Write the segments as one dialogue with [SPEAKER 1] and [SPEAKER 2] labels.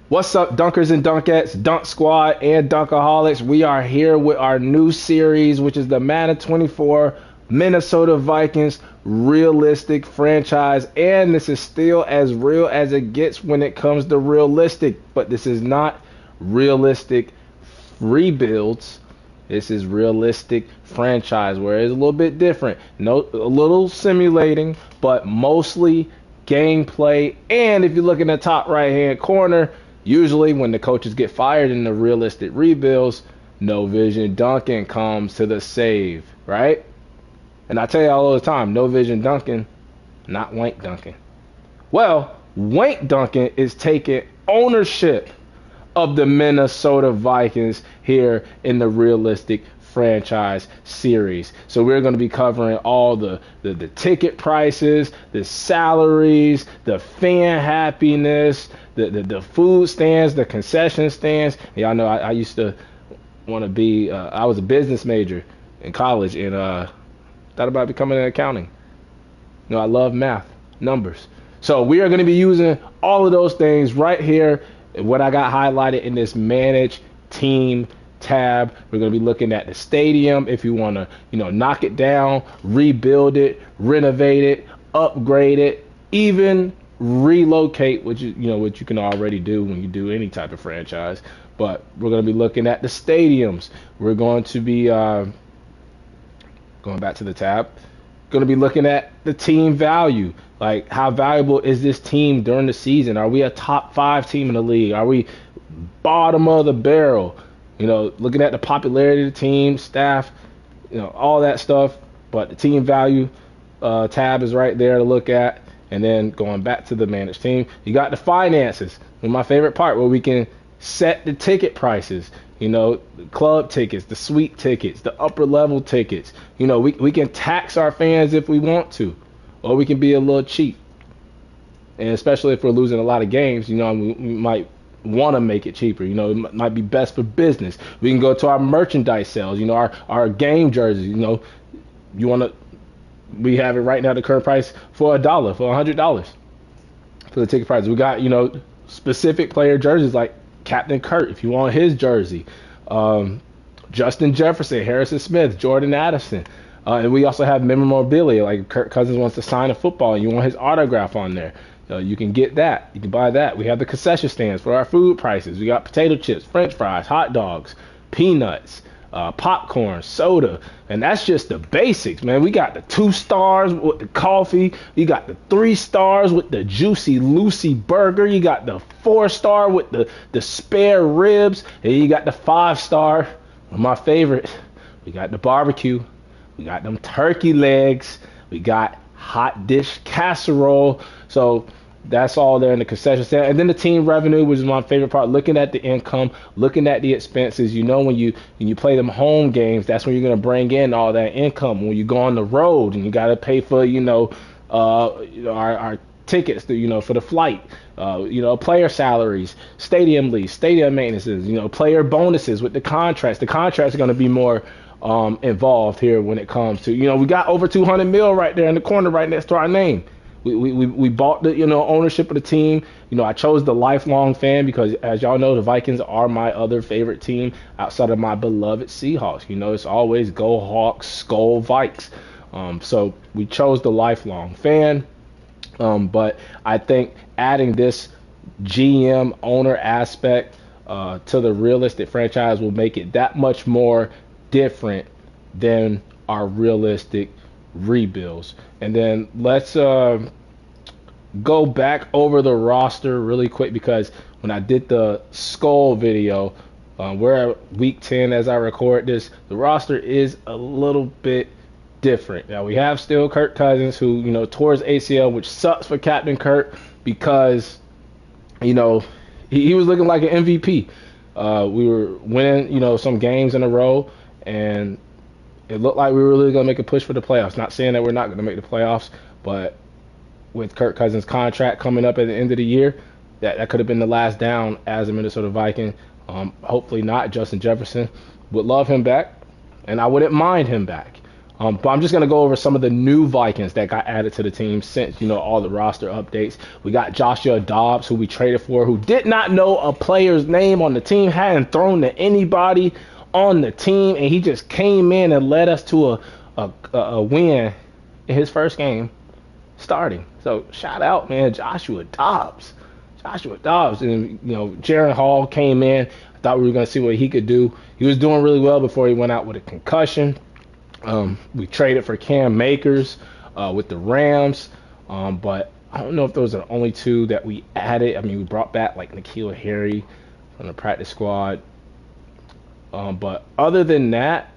[SPEAKER 1] What's up, dunkers and dunkettes, dunk squad, and dunkaholics? We are here with our new series, which is the Madden 24 Minnesota Vikings realistic franchise. And this is still as real as it gets when it comes to realistic. But this is not realistic rebuilds. This is realistic franchise, where it's a little bit different. No, a little simulating, but mostly gameplay. And if you look in the top right hand corner, usually when the coaches get fired in the realistic rebuilds, no vision dunking comes to the save, right? And I tell you all the time, no vision dunking, not wank dunking. Well, wank dunking is taking ownership of the Minnesota Vikings here in the realistic franchise series. So we're going to be covering all the ticket prices, the salaries, the fan happiness, the food stands, the concession stands. Y'all know I used to want to be, I was a business major in college and thought about becoming an accounting. You know, I love math, numbers. So we are going to be using all of those things right here. What I got highlighted in this manage team tab. We're going to be looking at the stadium if you want to, knock it down, rebuild it, renovate it, upgrade it, even relocate, which you can already do when you do any type of franchise. But we're going to be looking at the stadiums. We're going to be going back to the tab. Going to be looking at the team value. Like, how valuable is this team during the season? Are we a top 5 team in the league? Are we bottom of the barrel? Looking at the popularity of the team, staff, all that stuff. But the team value tab is right there to look at. And then going back to the managed team, you got the finances. And my favorite part, where we can set the ticket prices. The club tickets, the suite tickets, the upper level tickets. We can tax our fans if we want to, or we can be a little cheap. And especially if we're losing a lot of games, we might want to make it cheaper. It might be best for business. We can go to our merchandise sales, our game jerseys. We have it right now, the current price for $1, for $100 for the ticket price. We got, specific player jerseys like Captain Kurt, if you want his jersey, Justin Jefferson, Harrison Smith, Jordan Addison, and we also have memorabilia, like Kirk Cousins wants to sign a football and you want his autograph on there. You can get that. You can buy that. We have the concession stands for our food prices. We got potato chips, French fries, hot dogs, peanuts, popcorn, soda, and that's just the basics, man. We got the 2 stars with the coffee. You got the 3 stars with the juicy Lucy burger. You got the 4-star with the spare ribs, and you got the 5-star. My favorite. We got the barbecue. We got them turkey legs. We got hot dish casserole. So that's all there in the concession stand. And then the team revenue, which is my favorite part, looking at the income, looking at the expenses. When you play them home games, that's when you're going to bring in all that income. When you go on the road and you got to pay for, our tickets, for the flight, player salaries, stadium lease, stadium maintenances, player bonuses with the contracts. The contracts are going to be more involved here when it comes to, we got over 200 mil right there in the corner right next to our name. We bought the ownership of the team. I chose the lifelong fan because, as y'all know, the Vikings are my other favorite team outside of my beloved Seahawks. It's always go Hawks, skull Vikes. So we chose the lifelong fan. But I think adding this GM owner aspect to the realistic franchise will make it that much more different than our realistic rebuilds. And then let's go back over the roster really quick, because when I did the skull video, we're at week 10 as I record this. The roster is a little bit different. Now we have still Kirk Cousins, who tore his ACL, which sucks for Captain Kirk because he was looking like an MVP. We were winning some games in a row, and it looked like we were really going to make a push for the playoffs. Not saying that we're not going to make the playoffs, but with Kirk Cousins' contract coming up at the end of the year, that could have been the last down as a Minnesota Viking. Hopefully not. Justin Jefferson would love him back, and I wouldn't mind him back. But I'm just going to go over some of the new Vikings that got added to the team since, all the roster updates. We got Joshua Dobbs, who we traded for, who did not know a player's name on the team, hadn't thrown to anybody on the team, and he just came in and led us to a win in his first game starting. So shout out, man, Joshua Dobbs. And, Jaron Hall came in. I thought we were going to see what he could do. He was doing really well before he went out with a concussion. We traded for Cam Akers with the Rams, but I don't know if those are the only two that we added. I mean, we brought back like N'Keal Harry from the practice squad. But other than that,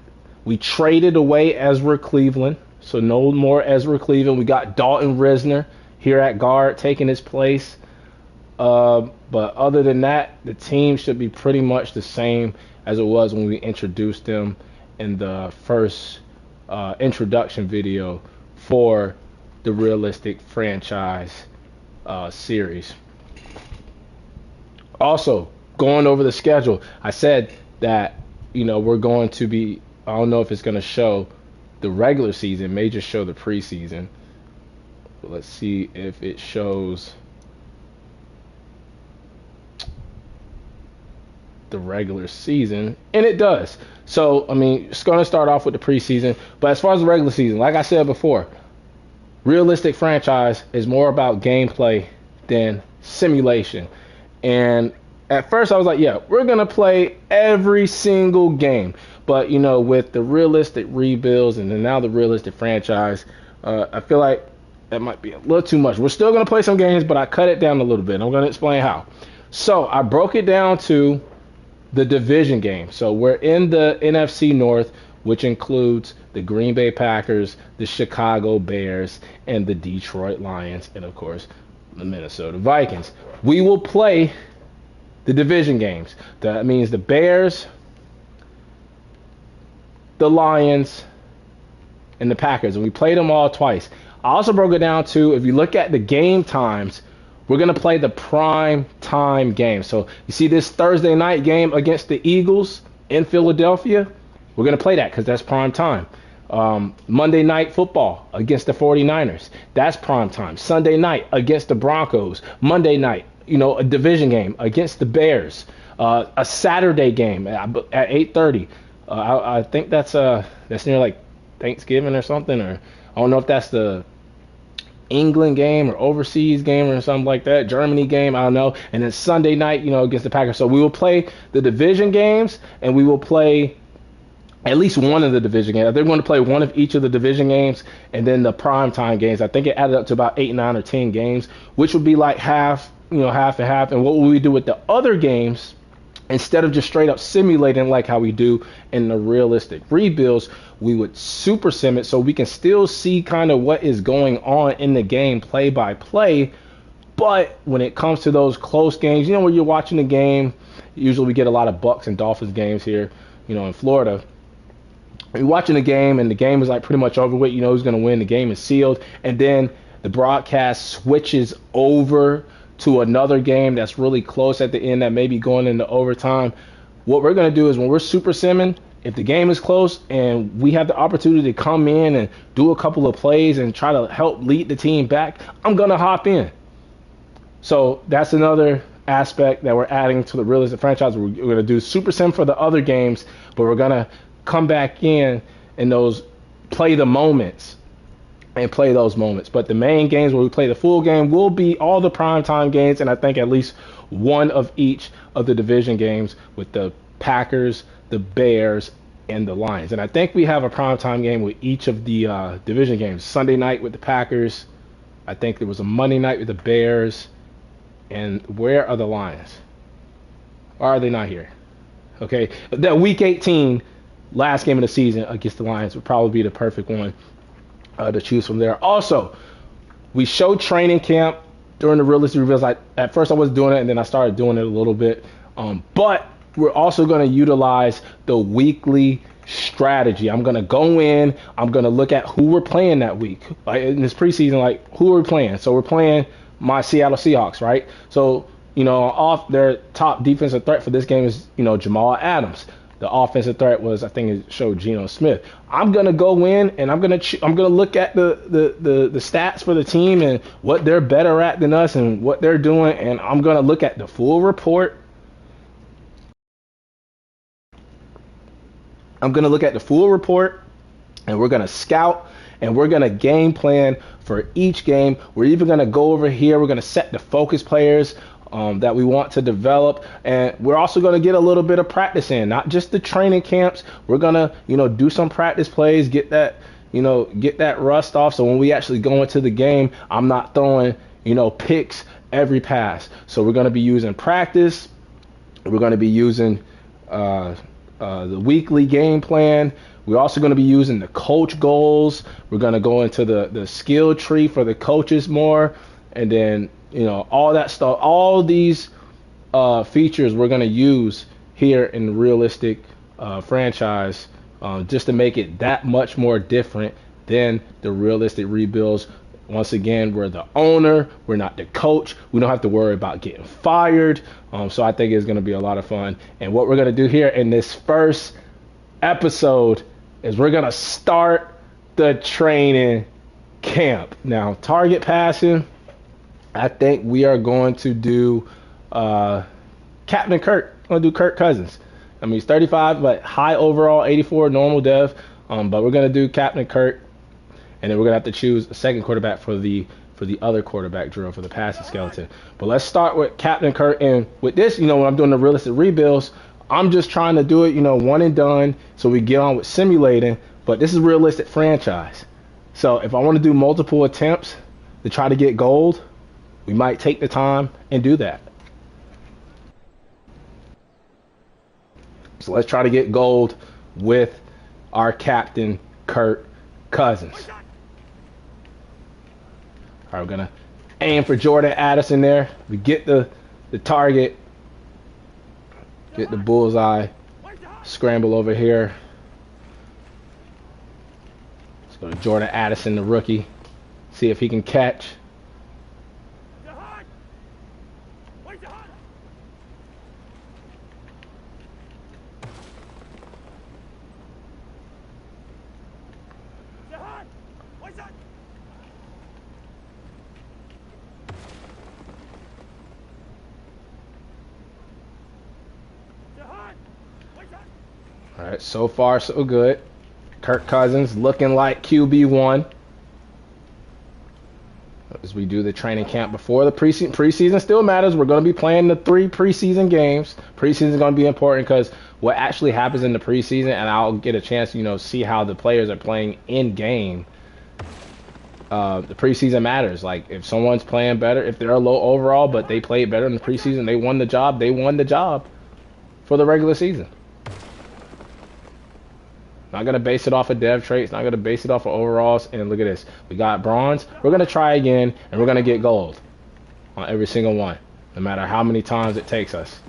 [SPEAKER 1] we traded away Ezra Cleveland, so no more Ezra Cleveland. We got Dalton Risner here at guard taking his place. But other than that, the team should be pretty much the same as it was when we introduced them in the first introduction video for the Realistic Franchise series. Also, going over the schedule, I said that, we're going to be, I don't know if it's going to show the regular season, may just show the preseason. But let's see if it shows the regular season, and it does. So, I mean, it's going to start off with the preseason, but as far as the regular season, like I said before, Realistic Franchise is more about gameplay than simulation. And at first I was like, yeah, we're going to play every single game. But, with the Realistic Rebuilds and then now the Realistic Franchise, I feel like that might be a little too much. We're still going to play some games, but I cut it down a little bit. I'm going to explain how. So I broke it down to the division game. So we're in the NFC North, which includes the Green Bay Packers, the Chicago Bears, and the Detroit Lions, and of course, the Minnesota Vikings. We will play the division games. That means the Bears, the Lions, and the Packers, and we played them all twice. I also broke it down to, if you look at the game times, we're going to play the prime time game. So you see this Thursday night game against the Eagles in Philadelphia? We're going to play that because that's prime time. Monday night football against the 49ers. That's prime time. Sunday night against the Broncos. Monday night, a division game against the Bears. A Saturday game at 8:30. I think that's near like Thanksgiving or something. Or I don't know if that's the England game or overseas game or something like that, Germany game, I don't know. And then Sunday night, against the Packers. So we will play the division games, and we will play at least one of the division games. They're going to play one of each of the division games, and then the primetime games. I think it added up to about 8, 9, or 10 games, which would be like half and half. And what will we do with the other games? Instead of just straight up simulating like how we do in the Realistic Rebuilds, we would super sim it so we can still see kind of what is going on in the game play by play. But when it comes to those close games, when you're watching the game, usually we get a lot of Bucks and Dolphins games here, in Florida. You're watching the game and the game is like pretty much over with, who's going to win, the game is sealed, and then the broadcast switches over to another game that's really close at the end that may be going into overtime. What we're going to do is when we're super simming, if the game is close and we have the opportunity to come in and do a couple of plays and try to help lead the team back, I'm going to hop in. So that's another aspect that we're adding to the Realistic Franchise. We're going to do super sim for the other games, but we're going to come back in and play the moments. But the main games where we play the full game will be all the primetime games, and I think at least one of each of the division games with the Packers, the Bears, and the Lions. And I think we have a primetime game with each of the division games. Sunday night with the Packers. I think there was a Monday night with the Bears. And where are the Lions? Why are they not here? Okay, that Week 18 last game of the season against the Lions would probably be the perfect one to choose from there. Also, we showed training camp during the Realistic Reveals. At first I was doing it, and then I started doing it a little bit. But we're also going to utilize the weekly strategy. I'm going to go in. I'm going to look at who we're playing that week. In this preseason, who are we playing? So we're playing my Seattle Seahawks, right? So, off their top defensive threat for this game is, Jamal Adams. The offensive threat was, I think it showed Geno Smith. I'm gonna go in and I'm gonna look at the stats for the team and what they're better at than us and what they're doing, and I'm gonna look at the full report. I'm gonna look at the full report, and we're gonna scout and we're gonna game plan for each game. We're even gonna go over here. We're gonna set the focus players that we want to develop, and we're also going to get a little bit of practice in, not just the training camps. We're going to, do some practice plays, get that rust off, so when we actually go into the game, I'm not throwing, picks every pass. So we're going to be using practice. We're going to be using the weekly game plan. We're also going to be using the coach goals. We're going to go into the skill tree for the coaches more, and then all that stuff, all these features we're going to use here in the realistic franchise, just to make it that much more different than the realistic rebuilds. Once again, we're the owner, we're not the coach. We don't have to worry about getting fired. So I think it's going to be a lot of fun. And what we're going to do here in this first episode is we're going to start the training camp. Now, target passing, I think we are going to do Captain Kirk. I'm going to do Kirk Cousins. I mean, he's 35, but high overall, 84 normal dev. But we're going to do Captain Kirk, and then we're going to have to choose a second quarterback for the other quarterback drill for the passing skeleton. But let's start with Captain Kirk. And with this, when I'm doing the realistic rebuilds, I'm just trying to do it, one and done, so we get on with simulating. But this is realistic franchise. So if I want to do multiple attempts to try to get gold, we might take the time and do that. So let's try to get gold with our captain, Kirk Cousins. All right, we're going to aim for Jordan Addison there. We get the target, get the bullseye, scramble over here. Let's go to Jordan Addison, the rookie, see if he can catch. All right, so far so good. Kirk Cousins looking like QB1 as we do the training camp before the preseason. Preseason still matters. We're going to be playing the 3 preseason games. Preseason is going to be important because what actually happens in the preseason, and I'll get a chance to see how the players are playing in game. The preseason matters. Like if someone's playing better, if they're a low overall but they played better in the preseason, they won the job. They won the job for the regular season. Not going to base it off of dev traits. Not going to base it off of overalls. And look at this. We got bronze. We're going to try again, and we're going to get gold on every single one, no matter how many times it takes us.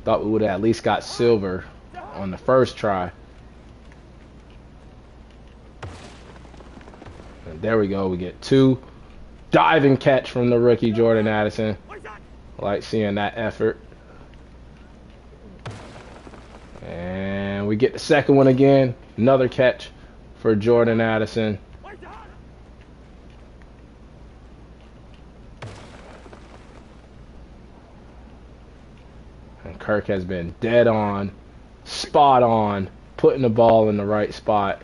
[SPEAKER 1] Thought we would have at least got silver on the first try. And there we go. We get 2 diving catch from the rookie Jordan Addison. I like seeing that effort. And we get the second one again. Another catch for Jordan Addison. And Kirk has been dead on, spot on, putting the ball in the right spot.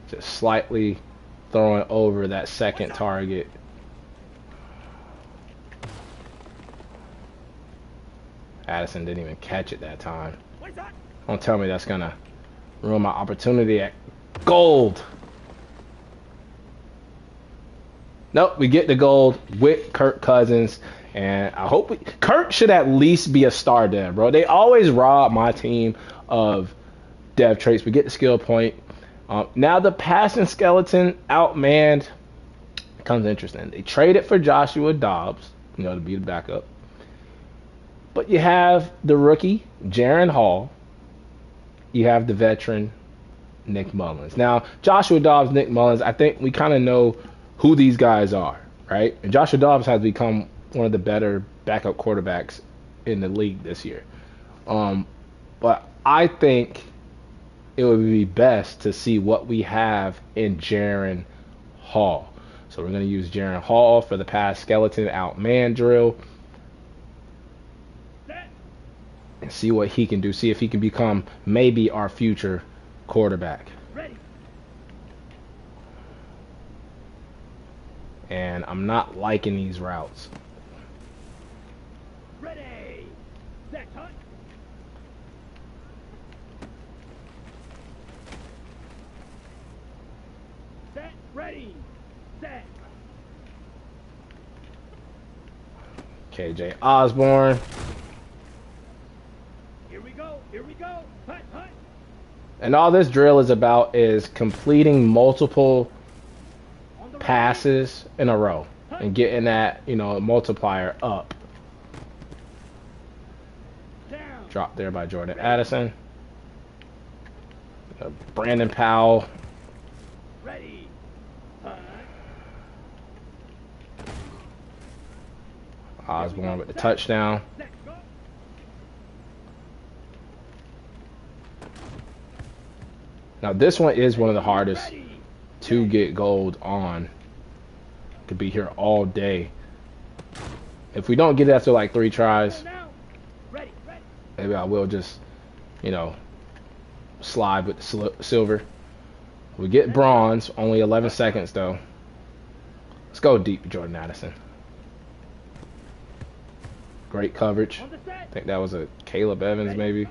[SPEAKER 1] Just slightly throwing over that second target. Addison didn't even catch it that time. Don't tell me that's gonna ruin my opportunity at gold. Nope, we get the gold with Kirk Cousins, and I hope Kirk should at least be a star dev, bro. They always rob my team of dev traits. We get the skill point. Now the passing skeleton outmanned becomes interesting. They traded for Joshua Dobbs, to be the backup. But you have the rookie, Jaron Hall, you have the veteran Nick Mullins. Now, Joshua Dobbs, Nick Mullins, I think we kind of know who these guys are, right? And Joshua Dobbs has become one of the better backup quarterbacks in the league this year. But I think it would be best to see what we have in Jaron Hall. So we're going to use Jaron Hall for the pass skeleton out man drill and see what he can do. See if he can become maybe our future quarterback.
[SPEAKER 2] Ready.
[SPEAKER 1] And I'm not liking these routes.
[SPEAKER 2] Ready. Set. Hunt. Set. Ready. Set.
[SPEAKER 1] KJ Osborne.
[SPEAKER 2] Here we go. Here we go. Hunt. Hunt.
[SPEAKER 1] And all this drill is about is completing multiple passes in a row and getting that, multiplier up.
[SPEAKER 2] Down.
[SPEAKER 1] Drop there by Jordan Addison. Brandon Powell.
[SPEAKER 2] Ready. Hunt.
[SPEAKER 1] Osborne with the touchdown.
[SPEAKER 2] Set. Go.
[SPEAKER 1] Now this one is one of the hardest to get gold on. Could be here all day. If we don't get it after like 3 tries,
[SPEAKER 2] Ready. Ready.
[SPEAKER 1] maybe I will just, slide with the silver. We get bronze, only 11 seconds though. Let's go deep, Jordan Addison. Great coverage.
[SPEAKER 2] On the set.
[SPEAKER 1] I think that was a Caleb Evans maybe.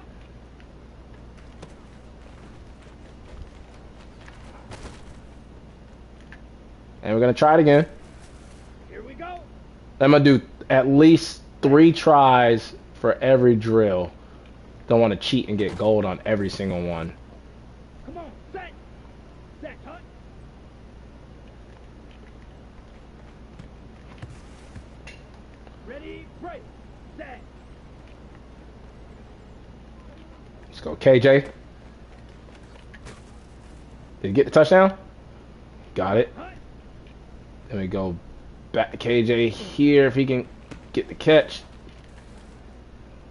[SPEAKER 1] And we're going to try it again.
[SPEAKER 2] Here we go.
[SPEAKER 1] I'm going to do at least 3 tries for every drill. Don't want to cheat and get gold on every single one.
[SPEAKER 2] Come on. Set. Set. Hunt. Ready. Break. Set.
[SPEAKER 1] Let's go, KJ. Did he get the touchdown? Got it.
[SPEAKER 2] Hunt.
[SPEAKER 1] Then we go back to KJ here if he can get the catch.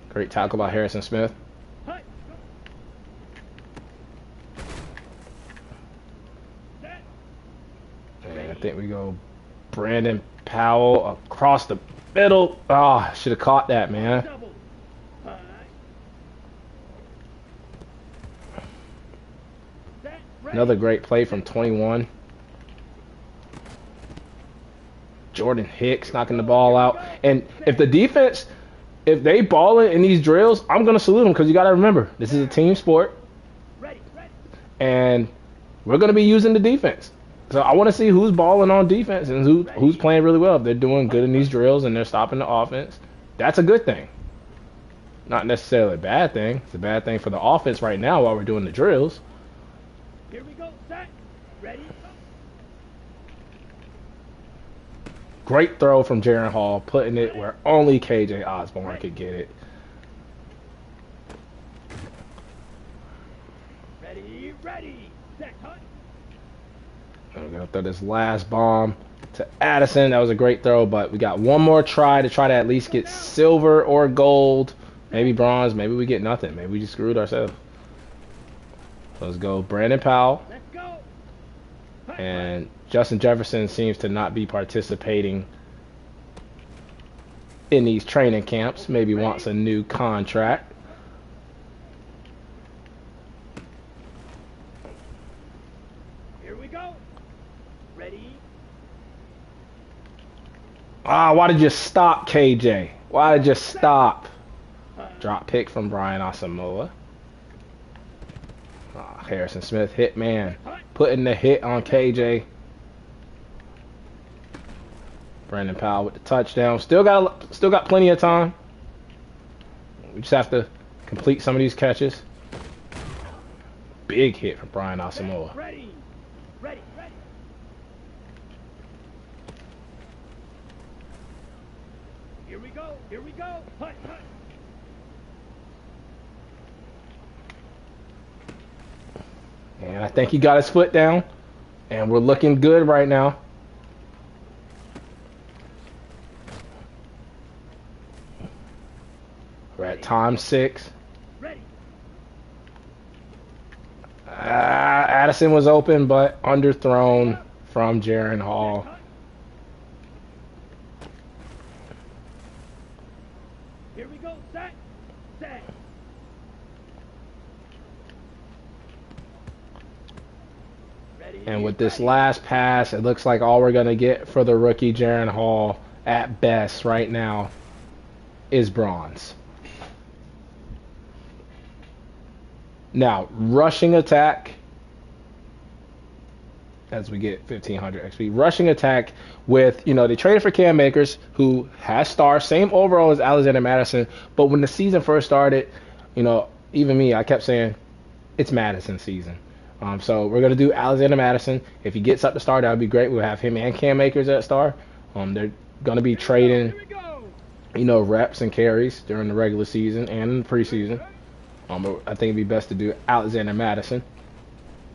[SPEAKER 1] Great tackle by Harrison Smith.
[SPEAKER 2] Hunt. Set.
[SPEAKER 1] And I think we go Brandon Powell across the middle. Oh, should have caught that, man.
[SPEAKER 2] Double. Hunt. Set. Ready.
[SPEAKER 1] Another great play from 21. Jordan Hicks knocking the ball out. And if the defense, if they ball it in these drills, I'm going to salute them because you got to remember, this is a team sport.
[SPEAKER 2] Ready. Ready.
[SPEAKER 1] And we're going to be using the defense. So I want to see who's balling on defense and who's playing really well. If they're doing good in these drills and they're stopping the offense, that's a good thing. Not necessarily a bad thing. It's a bad thing for the offense right now while we're doing the drills.
[SPEAKER 2] Here we go. Set. Ready.
[SPEAKER 1] Great throw from Jaron Hall, putting it where only KJ Osborne could get it.
[SPEAKER 2] Ready. Ready. Set. Hunt.
[SPEAKER 1] And we're going to throw this last bomb to Addison. That was a great throw, but we got one more try to at least get silver or gold. Maybe bronze. Maybe we get nothing. Maybe we just screwed ourselves. Let's go Brandon Powell.
[SPEAKER 2] Let's go. Hunt.
[SPEAKER 1] And Justin Jefferson seems to not be participating in these training camps. Maybe wants a new contract.
[SPEAKER 2] Here we go. Ready.
[SPEAKER 1] Ah, why did you stop, KJ? Why did you stop? Drop pick from Brian Asamoah. Ah, Harrison Smith, hit man. Putting the hit on KJ. Brandon Powell with the touchdown. Still got plenty of time. We just have to complete some of these catches. Big hit from Brian Asamoah.
[SPEAKER 2] Ready. Ready. Ready. Here we go. Here we go. Hunt. Hunt.
[SPEAKER 1] And I think he got his foot down. And we're looking good right now. We're at time 6.
[SPEAKER 2] Ready.
[SPEAKER 1] Addison was open, but underthrown from Jaren Hall.
[SPEAKER 2] Here we go. Set. Set. Ready.
[SPEAKER 1] And with this last pass, it looks like all we're going to get for the rookie Jaren Hall at best right now is bronze. Now, rushing attack, as we get 1500 XP, rushing attack with, they traded for Cam Akers, who has stars, same overall as Alexander Madison, but when the season first started, even me, I kept saying, it's Madison season. So we're going to do Alexander Madison. If he gets up to star, that would be great. We'll have him and Cam Akers at star. They're going to be trading, reps and carries during the regular season and in the preseason. I think it'd be best to do Alexander Madison.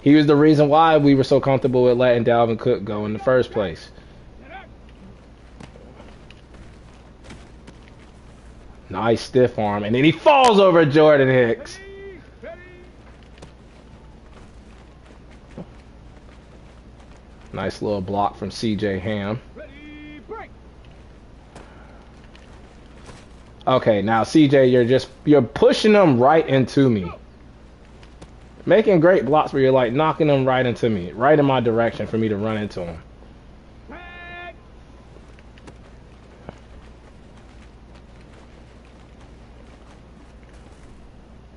[SPEAKER 1] He was the reason why we were so comfortable with letting Dalvin Cook go in the first place. Nice stiff arm, and then he falls over Jordan Hicks. Nice little block from CJ Ham. Okay, now CJ, you're pushing them right into me. Making great blocks where you're like knocking them right into me, right in my direction for me to run into them.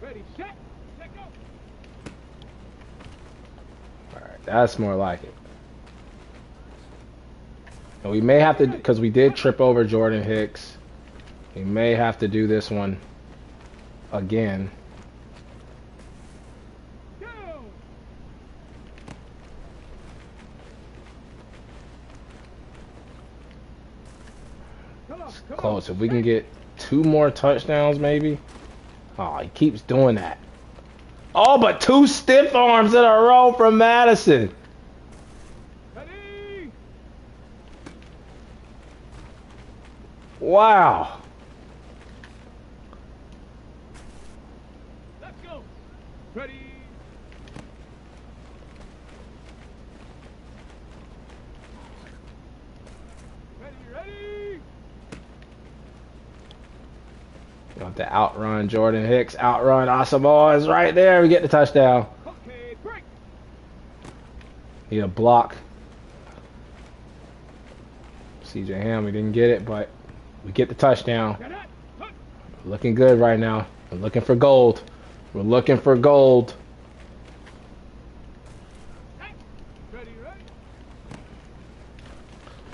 [SPEAKER 2] Ready, set, let go.
[SPEAKER 1] Alright, that's more like it. And we may have to, because we did trip over Jordan Hicks, we may have to do this one again. Close. If we can get 2 more touchdowns, maybe. Oh, he keeps doing that. Oh, but 2 stiff arms in a row from Madison.
[SPEAKER 2] Ready.
[SPEAKER 1] Wow.
[SPEAKER 2] Let's go. Ready. Ready.
[SPEAKER 1] You have to outrun Jordan Hicks, outrun Asamoah is right there. We get the touchdown.
[SPEAKER 2] Okay, break.
[SPEAKER 1] Need a block. CJ Ham, we didn't get it, but we get the touchdown. Looking good right now. We're looking for gold. We're looking for gold.
[SPEAKER 2] Ready.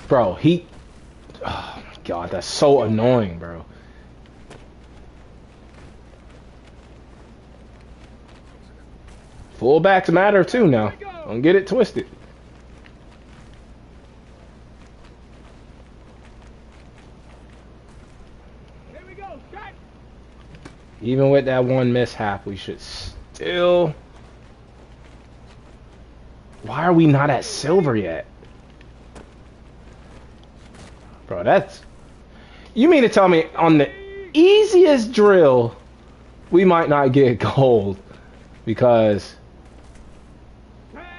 [SPEAKER 1] Bro, oh my God, that's so annoying, bro. Fullbacks matter too now. Don't get it twisted.
[SPEAKER 2] Here we go. Shot.
[SPEAKER 1] Even with that one mishap, we should still... Why are we not at silver yet? Bro, that's... You mean to tell me on the easiest drill, we might not get gold because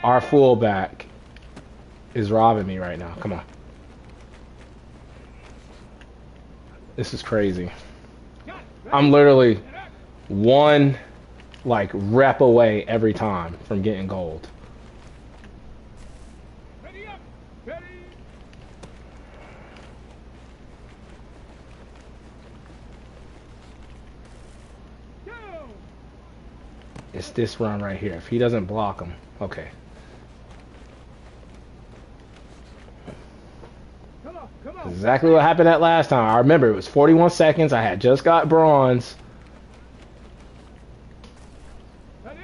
[SPEAKER 1] our fullback is robbing me right now. Come on. This is crazy. I'm literally one rep away every time from getting gold.
[SPEAKER 2] Ready up. Ready. Go.
[SPEAKER 1] It's this run right here. If he doesn't block him, okay.
[SPEAKER 2] Come on.
[SPEAKER 1] Exactly what happened that last time. I remember it was 41 seconds. I had just got bronze.
[SPEAKER 2] Ready.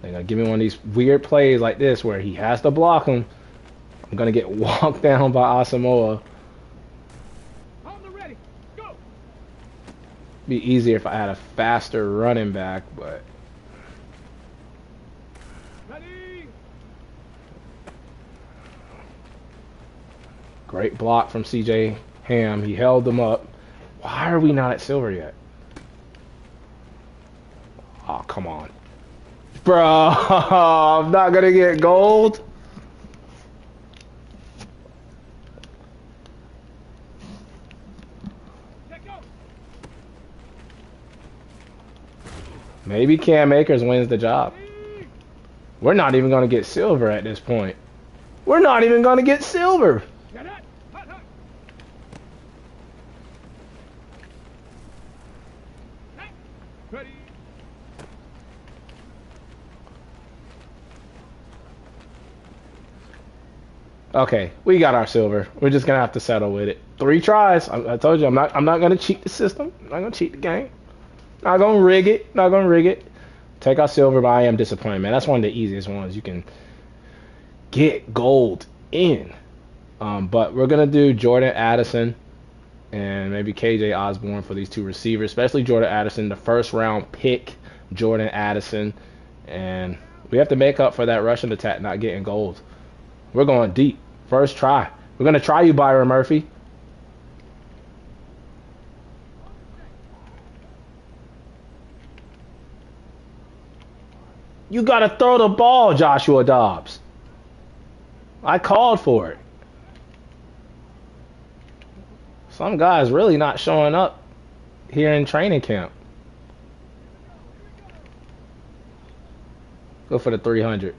[SPEAKER 1] They're gonna give me one of these weird plays like this where he has to block him. I'm gonna get walked down by Asamoah.
[SPEAKER 2] On the ready. Go.
[SPEAKER 1] Be easier if I had a faster running back, but Great block from CJ Ham. He held them up. Why are we not at silver yet? Oh, come on. Bro, I'm not going to get gold.
[SPEAKER 2] Let go.
[SPEAKER 1] Maybe Cam Akers wins the job. We're not even going to get silver at this point. We're not even going to get silver.
[SPEAKER 2] Get it. Hut, hut. Hey. Ready.
[SPEAKER 1] Okay, we got our silver. We're just gonna have to settle with it. 3 tries. I told you I'm not gonna cheat the system. I'm not gonna cheat the game. Not gonna rig it. Not gonna rig it. Take our silver, but I am disappointed, man. That's one of the easiest ones you can get gold in. But we're gonna do Jordan Addison and maybe KJ Osborne for these 2 receivers, especially Jordan Addison, the first round pick, Jordan Addison, and we have to make up for that rushing attack not getting gold. We're going deep. First try. We're going to try you, Byron Murphy. You got to throw the ball, Joshua Dobbs. I called for it. Some guy's really not showing up here in training camp. Go for the 300.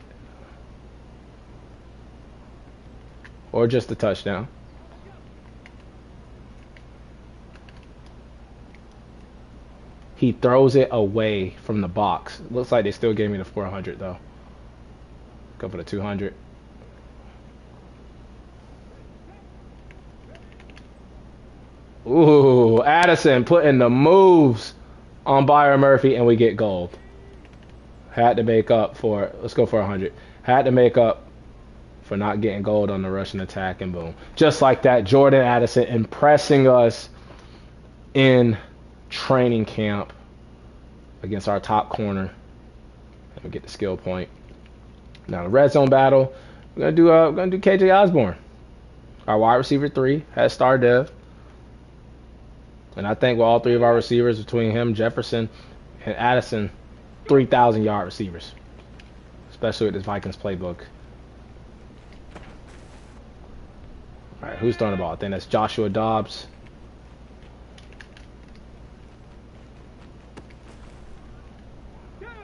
[SPEAKER 1] Or just a touchdown. He throws it away from the box. Looks like they still gave me the 400 though. Go for the 200. Ooh, Addison putting the moves on Byron Murphy, and we get gold. Had to make up for it. Let's go for 100. Had to make up for not getting gold on the rushing attack, and boom. Just like that, Jordan Addison impressing us in training camp against our top corner. And we get the skill point. Now the red zone battle, we're gonna do KJ Osborne. Our wide receiver 3 has star dev. And I think with all 3 of our receivers, between him, Jefferson, and Addison, 3,000 yard receivers. Especially with this Vikings playbook. All right, who's throwing the ball? I think that's Joshua Dobbs.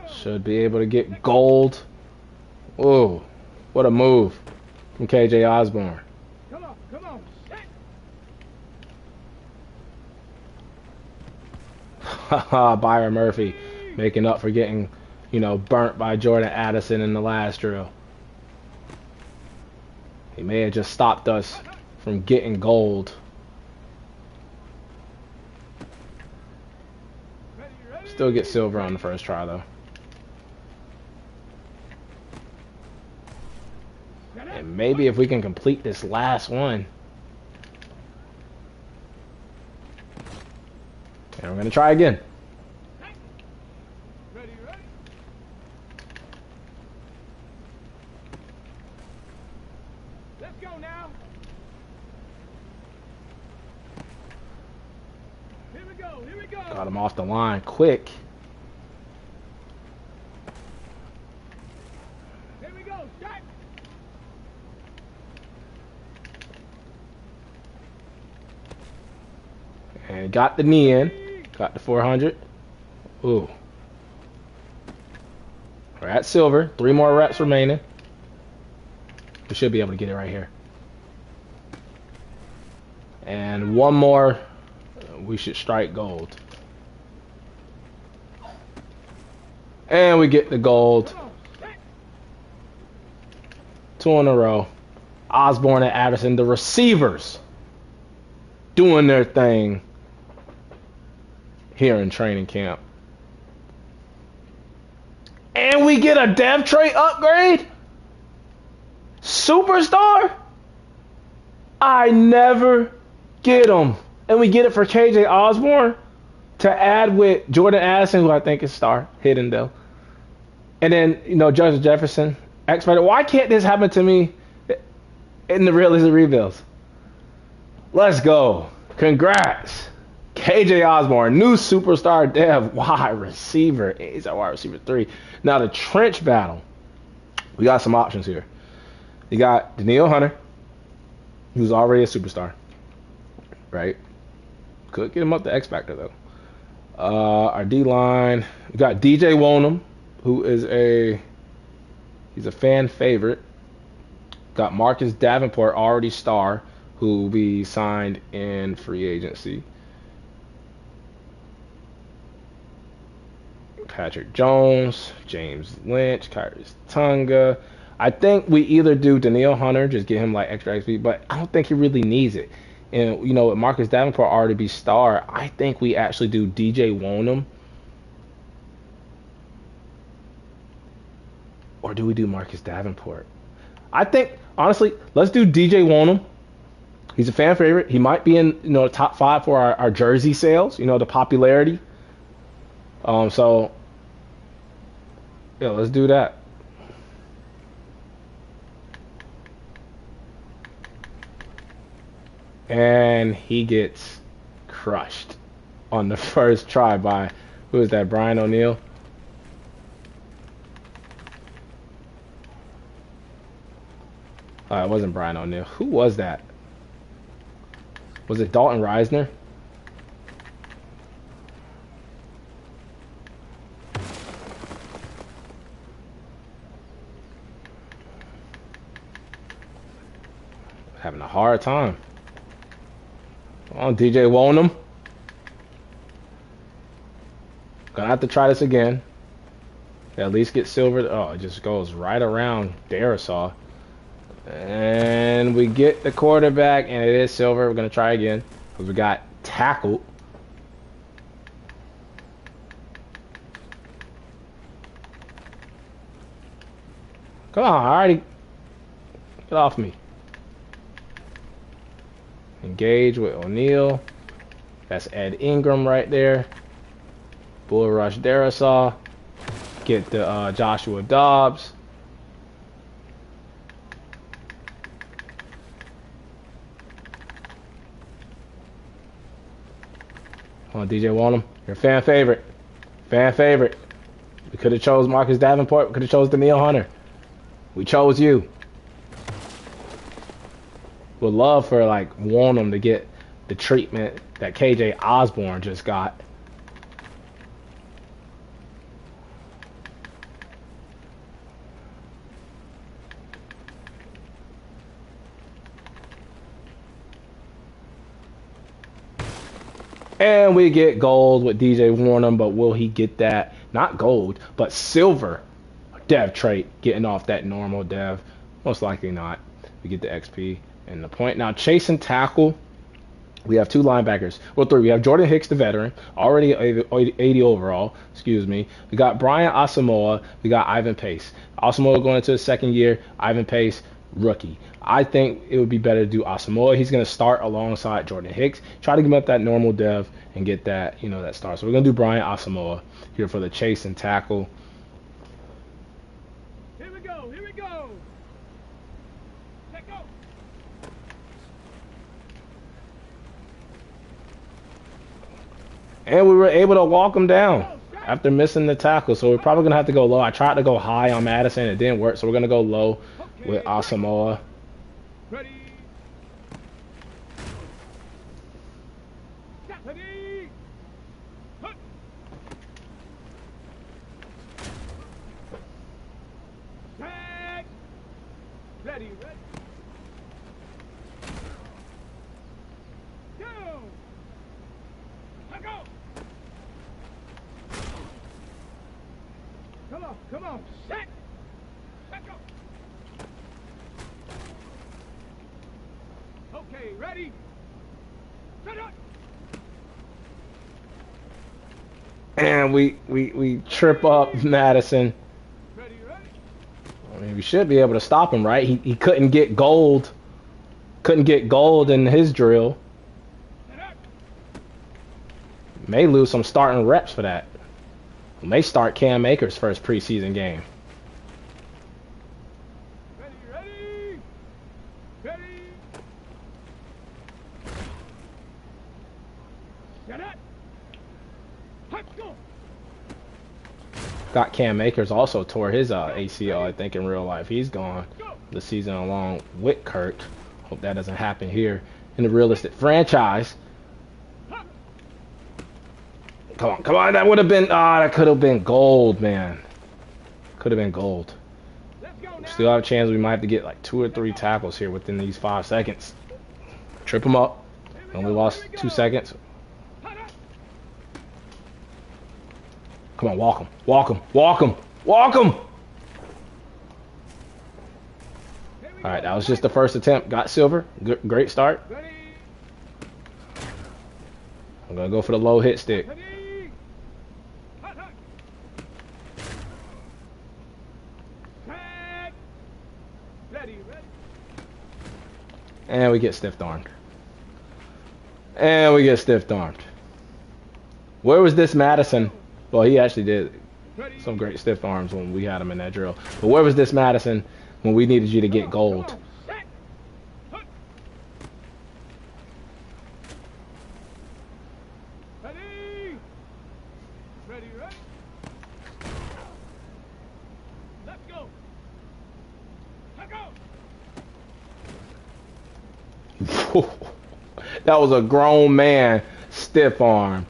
[SPEAKER 1] Should be able to get gold. Whoa, what a move from KJ Osborne.
[SPEAKER 2] Come on, come on.
[SPEAKER 1] Haha, Byron Murphy making up for getting, burnt by Jordan Addison in the last drill. He may have just stopped us from getting gold. Still get silver on the first try though. And maybe if we can complete this last one. And we're gonna try again.
[SPEAKER 2] Ready, ready. Let's go now. Here we go, here we go.
[SPEAKER 1] Got him off the line quick.
[SPEAKER 2] Here we go, shot.
[SPEAKER 1] And got the knee in. Got the 400. Ooh. We're at silver. 3 more reps remaining. We should be able to get it right here. And 1 more. We should strike gold. And we get the gold. 2 in a row. Osborne and Addison, the receivers, doing their thing here in training camp. And we get a dev trait upgrade? Superstar? I never get them. And we get it for KJ Osborne to add with Jordan Addison, who I think is star, hidden though. And then, Judge Jefferson, X-Factor. Why can't this happen to me in the realistic rebuilds? Let's go. Congrats. KJ Osborne, new superstar dev, wide receiver. He's a wide receiver 3. Now the trench battle. We got some options here. You got Daniil Hunter, who's already a superstar, right? Could get him up to X Factor though. Our D line, we got DJ Wonham, who is he's a fan favorite. Got Marcus Davenport, already star, who will be signed in free agency. Patrick Jones, James Lynch, Kyrus Tunga. I think we either do Daniil Hunter, just get him like extra XP, but I don't think he really needs it. And you know, with Marcus Davenport already be star, I think we actually do DJ Wonham. Or do we do Marcus Davenport? I think honestly, let's do DJ Wonham. He's a fan favorite. He might be in the top 5 for our jersey sales. The popularity. So yeah, let's do that. And he gets crushed on the first try by, who is that, Brian O'Neill? It wasn't Brian O'Neill. Who was that? Was it Dalton Reisner? Having a hard time. Come on, DJ Wonham. Gonna have to try this again. At least get silver. Oh, it just goes right around Darisaw. And we get the quarterback, and it is silver. We're gonna try again because we got tackled. Come on, alrighty. Get off me. Engage with O'Neal. That's Ed Ingram right there. Bull rush Darisaw. Get the Joshua Dobbs. Come on, DJ Wonham. You're a fan favorite. Fan favorite. We could have chose Marcus Davenport. We could have chose Daniil Hunter. We chose you. Would love for like Wonham to get the treatment that KJ Osborne just got. And we get gold with DJ Wonham, but will he get that? Not gold, but silver dev trait, getting off that normal dev. Most likely not. We get the XP and the point. Now, chase and tackle. We have 2 linebackers. Well, 3. We have Jordan Hicks, the veteran, already 80 overall. Excuse me. We got Brian Asamoah. We got Ivan Pace. Asamoah going into his 2nd year. Ivan Pace, rookie. I think it would be better to do Asamoah. He's going to start alongside Jordan Hicks. Try to give him up that normal dev and get that, that start. So we're going to do Brian Asamoah here for the chase and tackle.
[SPEAKER 2] Here we go. Here we go. Let go.
[SPEAKER 1] And we were able to walk him down after missing the tackle. So we're probably going to have to go low. I tried to go high on Madison. It didn't work. So we're going to go low with Asamoah.
[SPEAKER 2] Ready. Ready. Hup. Tag. Ready. Ready. Go. Let go. Come on. Come on. Set. Let go. Okay, ready? Set up.
[SPEAKER 1] And we trip up Madison.
[SPEAKER 2] Ready, ready?
[SPEAKER 1] I mean, we should be able to stop him, right? He couldn't get gold. Couldn't get gold in his drill.
[SPEAKER 2] Set up.
[SPEAKER 1] May lose some starting reps for that. May start Cam Akers' first preseason game.
[SPEAKER 2] Ready, ready? Ready?
[SPEAKER 1] Got Cam Akers also tore his ACL, I think, in real life. He's gone the season along with Kurt. Hope that doesn't happen here in the realistic franchise. Come on, that would have been, that could have been gold, man. Could have been gold. Still have a chance we might have to get like 2 or 3 tackles here within these 5 seconds. Trip him up. Only lost 2 seconds. Come on, walk him. Walk him. Walk him. Walk him. All right, that was just the first attempt. Got silver. Great start. I'm going to go for the low hit stick. And we get stiff-armed. And we get stiff-armed. Where was this Madison? Well, he actually did some great stiff arms when we had him in that drill. But where was this Madison when we needed you to get gold? That was a grown man stiff arm.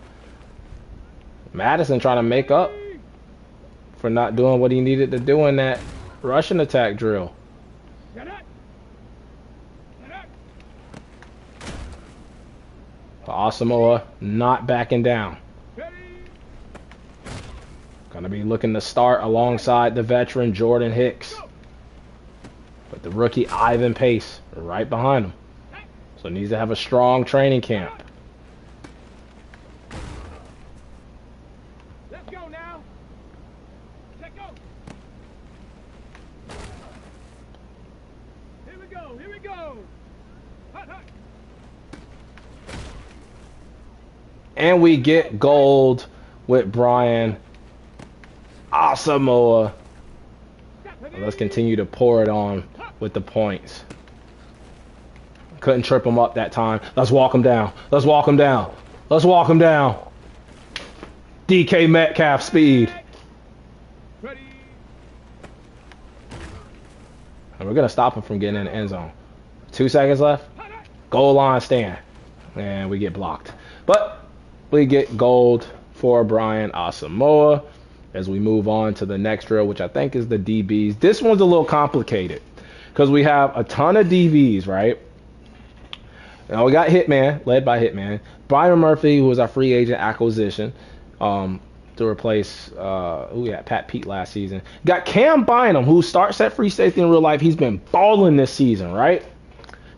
[SPEAKER 1] Madison trying to make up for not doing what he needed to do in that Russian attack drill. Asamoah not backing down. Gonna be looking to start alongside the veteran Jordan Hicks. But the rookie Ivan Pace right behind him. So needs to have a strong training camp.
[SPEAKER 2] Let's go now. Let's go. Here we go. Here we go. Hut, hut.
[SPEAKER 1] And we get gold with Brian Asamoah. Let's continue to pour it on with the points. Couldn't trip him up that time. Let's walk him down. Let's walk him down. Let's walk him down. DK Metcalf speed.
[SPEAKER 2] Ready.
[SPEAKER 1] And we're going to stop him from getting in the end zone. 2 seconds left. Goal line stand. And we get blocked. But we get gold for Brian Asamoah as we move on to the next drill, which I think is the DBs. This one's a little complicated because we have a ton of DBs, right? Now we got Hitman, led by Hitman. Byron Murphy, who was our free agent acquisition to replace who we had Pat Pete last season. Got Cam Bynum, who starts at free safety in real life. He's been balling this season, right?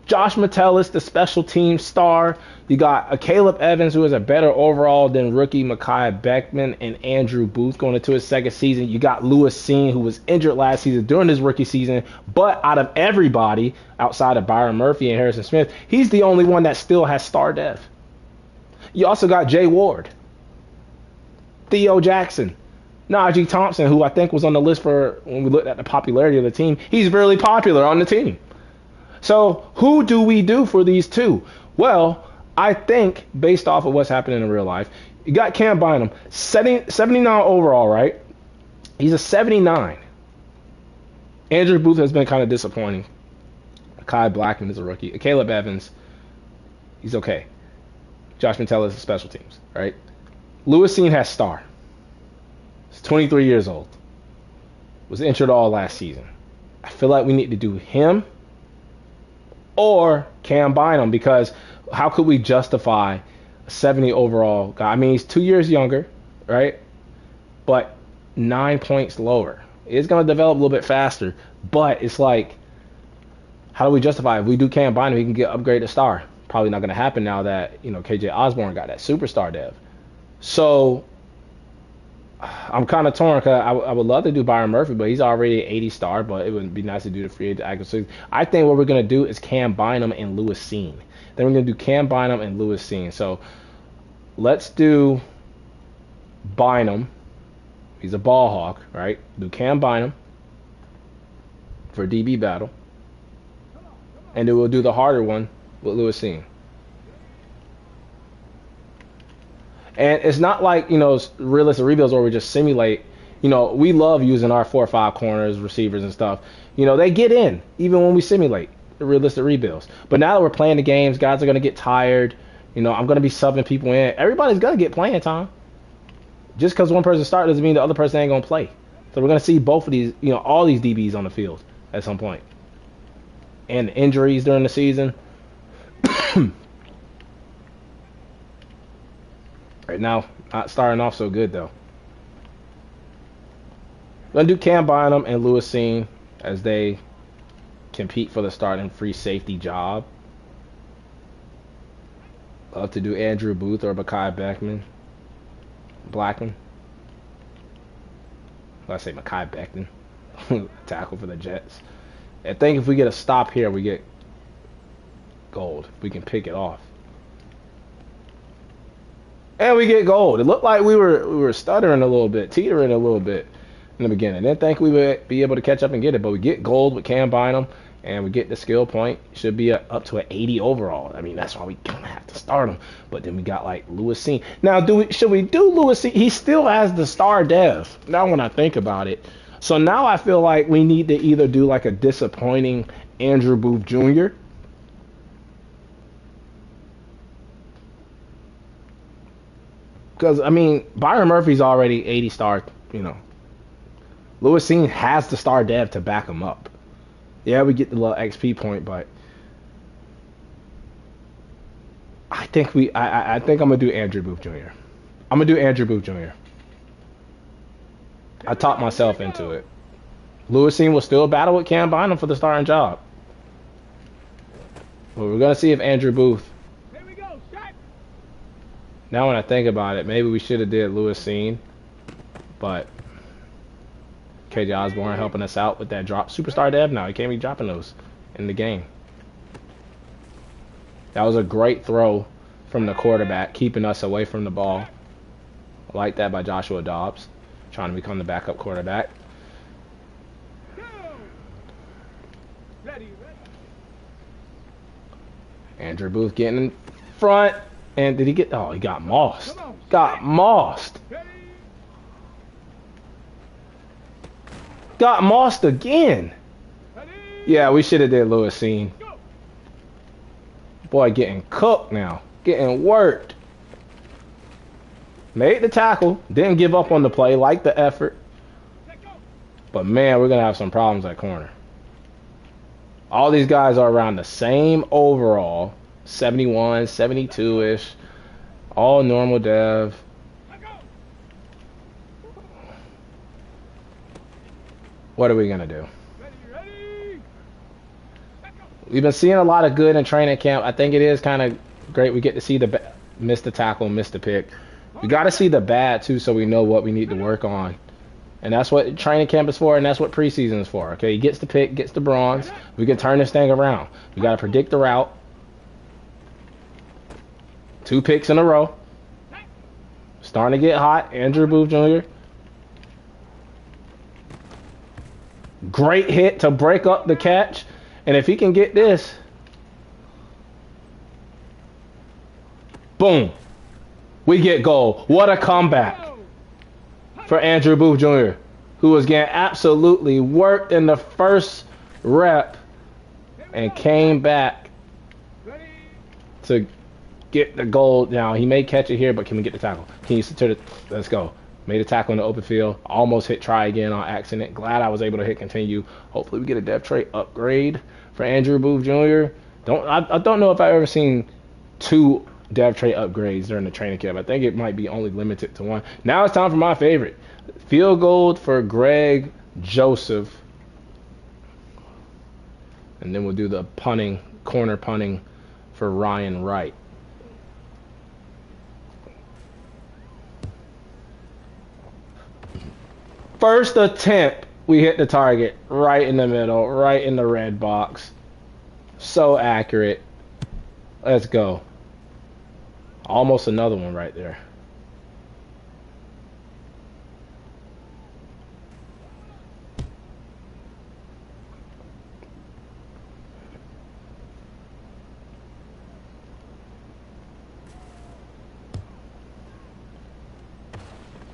[SPEAKER 1] Josh Metellus, the special team star. You got a Caleb Evans, who is a better overall than rookie Mekhi Beckman and Andrew Booth going into his second season. You got Lewis Seen, who was injured last season during his rookie season. But out of everybody, outside of Byron Murphy and Harrison Smith, he's the only one that still has star dev. You also got Jay Ward, Theo Jackson, Najee Thompson, who I think was on the list for when we looked at the popularity of the team. He's very popular on the team. So who do we do for these two? Well, I think based off of what's happening in real life, you got Cam Bynum, 79 overall, right? He's a 79. Andrew Booth has been kind of disappointing. Kai Blackman is a rookie. Caleb Evans, he's okay. Josh Metellus is special teams, right? Lewis Seen has star. He's 23 years old. Was injured all last season. I feel like we need to do him or Cam Bynum, because how could we justify a 70 overall guy? I mean, he's 2 years younger, right? But 9 points lower. It's going to develop a little bit faster, but it's like, how do we justify it? If we do Cam Bynum, he can get upgraded star. Probably not going to happen now that, KJ Osborne got that superstar dev. So I'm kind of torn because I would love to do Byron Murphy, but he's already an 80 star, but it would be nice to do the free agent acquisition. I think what we're going to do is Cam Bynum and Lewis Seen. Then we're going to do Cam Bynum and Lewis Seen. So let's do Bynum. He's a ball hawk, right? Do Cam Bynum for DB battle. And then we'll do the harder one with Lewis Seen. And it's not like, realistic rebuilds where we just simulate. We love using our 4 or 5 corners, receivers, and stuff. They get in even when we simulate the realistic rebuilds. But now that we're playing the games, guys are going to get tired. I'm going to be subbing people in. Everybody's going to get playing time. Just because one person starts doesn't mean the other person ain't going to play. So we're going to see both of these, all these DBs on the field at some point. And injuries during the season. Right now, not starting off so good, though. Going to do Cam Bynum and Lewis Seen as they compete for the starting free safety job. Love to do Andrew Booth or Mekhi Blackman. Let's say Mekhi Becton. Tackle for the Jets. I think if we get a stop here, we get gold. If we can pick it off. And we get gold. It looked like we were stuttering a little bit, teetering a little bit in the beginning. Didn't think we would be able to catch up and get it, but we get gold with Cam Bynum, and we get the skill point. Should be up to an 80 overall. I mean, that's why we kind of have to start him. But then we got like Lewis Seen. Now, should we do Lewis Seen? He still has the star dev. Now when I think about it. So now I feel like we need to either do like a disappointing Andrew Booth Jr. Because, I mean, Byron Murphy's already 80 star, Lewis Seen has the star dev to back him up. Yeah, we get the little XP point, but I think I'm going to do Andrew Booth Jr. I'm going to do Andrew Booth Jr. I talked myself into it. Lewis Seen will still battle with Cam Bynum for the starting job. But we're going to see if Andrew Booth. Now when I think about it, maybe we should have did Lewis Seen, but KJ Osborne helping us out with that drop. Superstar dev now. He can't be dropping those in the game. That was a great throw from the quarterback, keeping us away from the ball. I like that by Joshua Dobbs, trying to become the backup quarterback. Andrew Booth getting in front. And did he get... Oh, he got mossed. Got mossed. Got mossed again. Yeah, we should have did Lewis Seen. Boy, getting cooked now. Getting worked. Made the tackle. Didn't give up on the play. Liked the effort. But, man, we're going to have some problems at corner. All these guys are around the same overall. 71, 72-ish. All normal dev. What are we going to do? We've been seeing a lot of good in training camp. I think it is kind of great. We get to see miss the tackle, miss the pick. We got to see the bad, too, so we know what we need to work on. And that's what training camp is for, and that's what preseason is for. Okay, he gets the pick, gets the bronze. We can turn this thing around. We got to predict the route. 2 picks in a row. Starting to get hot. Andrew Booth Jr. Great hit to break up the catch. And if he can get this. Boom. We get goal. What a comeback for Andrew Booth Jr., who was getting absolutely worked in the first rep and came back to get the goal. Now, he may catch it here, but can we get the tackle? Let's go. Made a tackle in the open field. Almost hit try again on accident. Glad I was able to hit continue. Hopefully we get a depth trait upgrade for Andrew Booth Jr. I don't know if I've ever seen 2 depth trait upgrades during the training camp. I think it might be only limited to 1. Now it's time for my favorite. Field goal for Greg Joseph. And then we'll do the corner punting for Ryan Wright. First attempt, we hit the target right in the middle, right in the red box. So accurate. Let's go. Almost another one right there.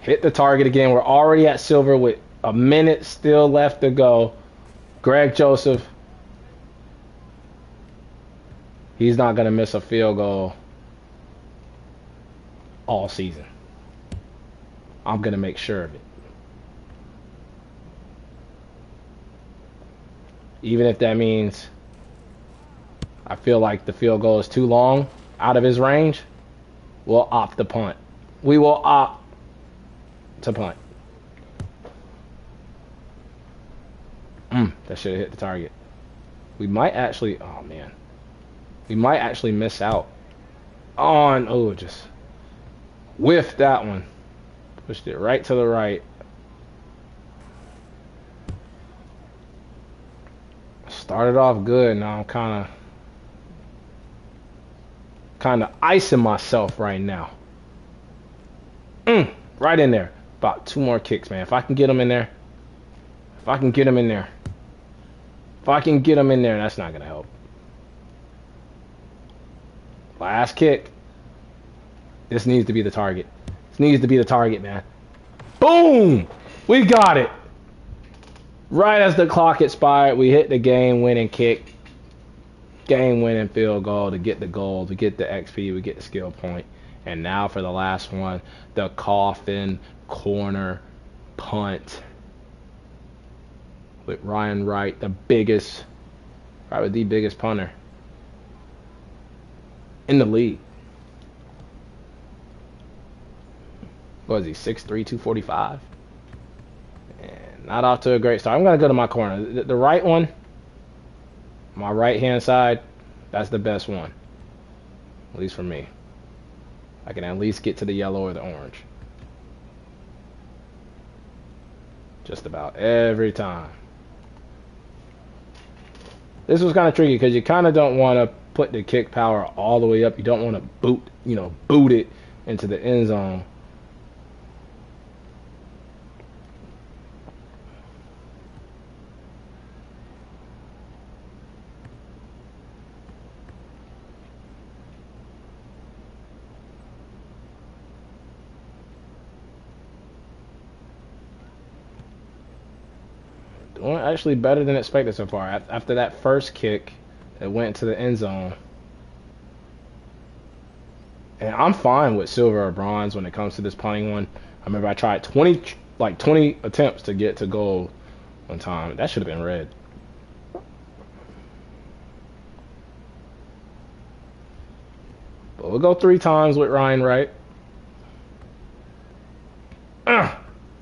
[SPEAKER 1] Hit the target again. We're already at silver with a minute still left to go. Greg Joseph. He's not going to miss a field goal all season. I'm going to make sure of it. Even if that means I feel like the field goal is too long out of his range, we'll opt to punt. We will opt to punt. That should have hit the target. We might actually, oh man. We might actually miss out on, oh, just whiffed that one. Pushed it right to the right. Started off good, now I'm kind of icing myself right now. Right in there. About 2 more kicks, man. If I can get them in there. If I can get them in there. If I can get them in there, that's not going to help. Last kick. This needs to be the target. This needs to be the target, man. Boom! We got it. Right as the clock expired, we hit the game-winning kick. Game-winning field goal to get the gold. We get the XP. We get the skill point. And now for the last one, the coffin corner punt. With Ryan Wright, probably the biggest punter in the league. What is he, 6'3", 245? And not off to a great start. I'm going to go to my corner. The right one, my right-hand side, that's the best one. At least for me. I can at least get to the yellow or the orange. Just about every time. This was kind of tricky because you kind of don't want to put the kick power all the way up. You don't want to boot it into the end zone. Doing actually better than expected so far. After that first kick, it went to the end zone. And I'm fine with silver or bronze when it comes to this punting one. I remember I tried 20 attempts to get to gold one time. That should have been red. But we'll go 3 times with Ryan Wright.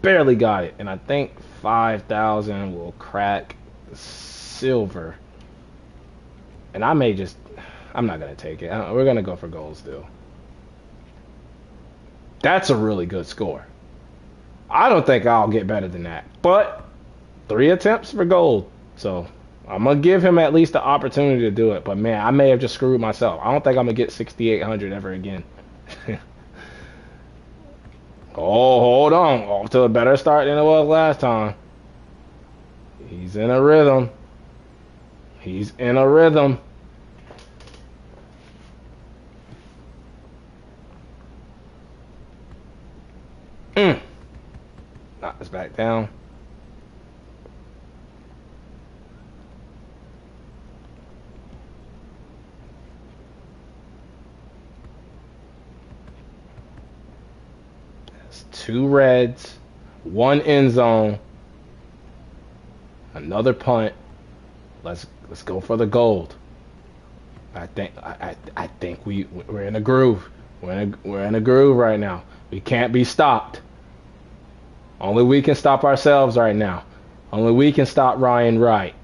[SPEAKER 1] Barely got it. And I think 5,000 will crack silver. And I'm not going to take it. We're going to go for gold still. That's a really good score. I don't think I'll get better than that. But 3 attempts for gold. So I'm going to give him at least the opportunity to do it. But man, I may have just screwed myself. I don't think I'm going to get 6,800 ever again. Oh, hold on. Off to a better start than it was last time. He's in a rhythm. He's in a rhythm. Knock this back down. That's 2 reds, 1 end zone, another punt. Let's go for the gold. I think we're in a groove. We're in a groove right now. We can't be stopped. Only we can stop ourselves right now. Only we can stop Ryan Wright.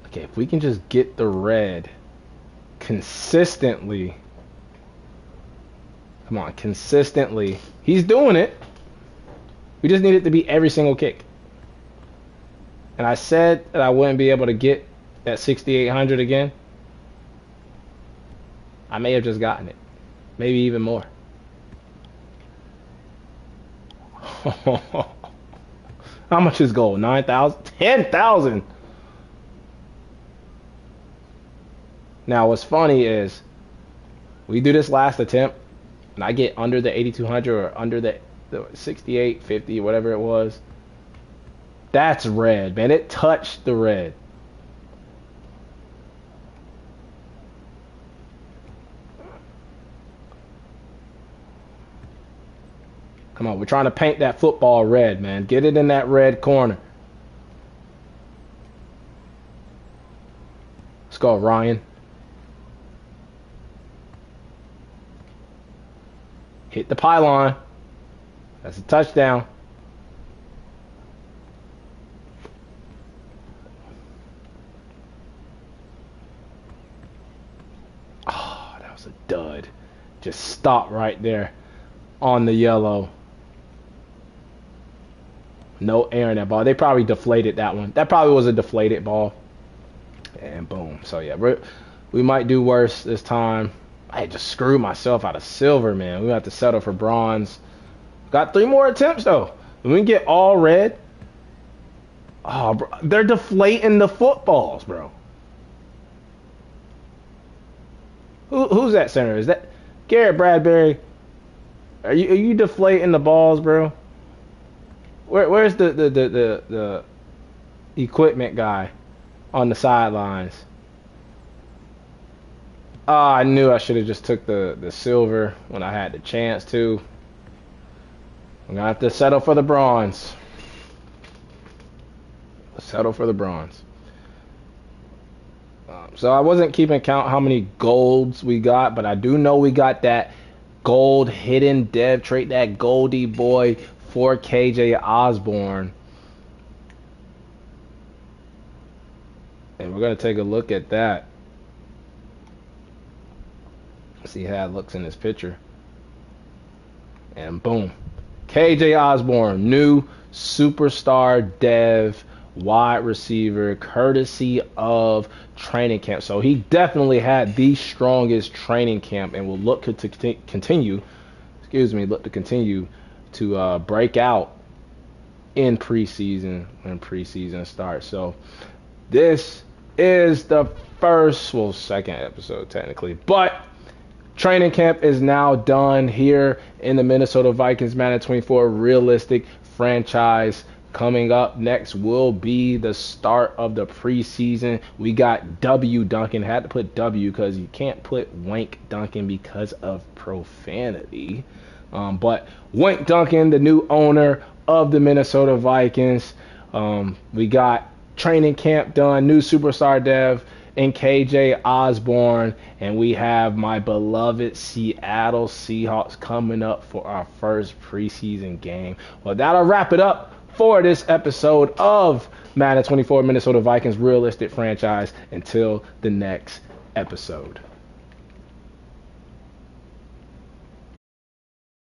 [SPEAKER 1] Okay, if we can just get the red consistently. Come on, consistently. He's doing it. We just need it to be every single kick. And I said that I wouldn't be able to get that 6,800 again. I may have just gotten it. Maybe even more. How much is gold? 9,000? 10,000. Now, what's funny is we do this last attempt, and I get under the 8,200 or under the 6850, whatever it was. That's red, man. It touched the red. Come on, we're trying to paint that football red, man. Get it in that red corner. Let's go, Ryan. Hit the pylon. That's a touchdown. Oh, that was a dud. Just stop right there on the yellow. No air in that ball. They probably deflated that one. That probably was a deflated ball. And boom. So, yeah, we might do worse this time. I just screwed myself out of silver, man. We have to settle for bronze. Got 3 more attempts, though. When we get all red. Oh, bro. They're deflating the footballs, bro. Who's that center? Is that Garrett Bradbury? Are you deflating the balls, bro? Where's the equipment guy on the sidelines? Oh, I knew I should have just took the silver when I had the chance to. I'm gonna have to settle for the bronze. Settle for the bronze. So I wasn't keeping count how many golds we got, but I do know we got that gold hidden dev trait, that Goldie boy for KJ Osborne. And we're going to take a look at that. See how it looks in this picture. And boom. KJ Osborne, new superstar dev wide receiver, courtesy of training camp. So he definitely had the strongest training camp and will look to continue to break out in preseason when preseason starts. So this is the second episode technically, but training camp is now done here in the Minnesota Vikings Madden 24 realistic franchise. Coming up next will be the start of the preseason. We got W Duncan. Had to put W because you can't put Wank Duncan because of profanity. But Wank Duncan, the new owner of the Minnesota Vikings. We got training camp done, new superstar dev in KJ Osborne, and we have my beloved Seattle Seahawks coming up for our first preseason game. Well, that'll wrap it up for this episode of Madden 24 Minnesota Vikings Realistic Franchise. Until the next episode.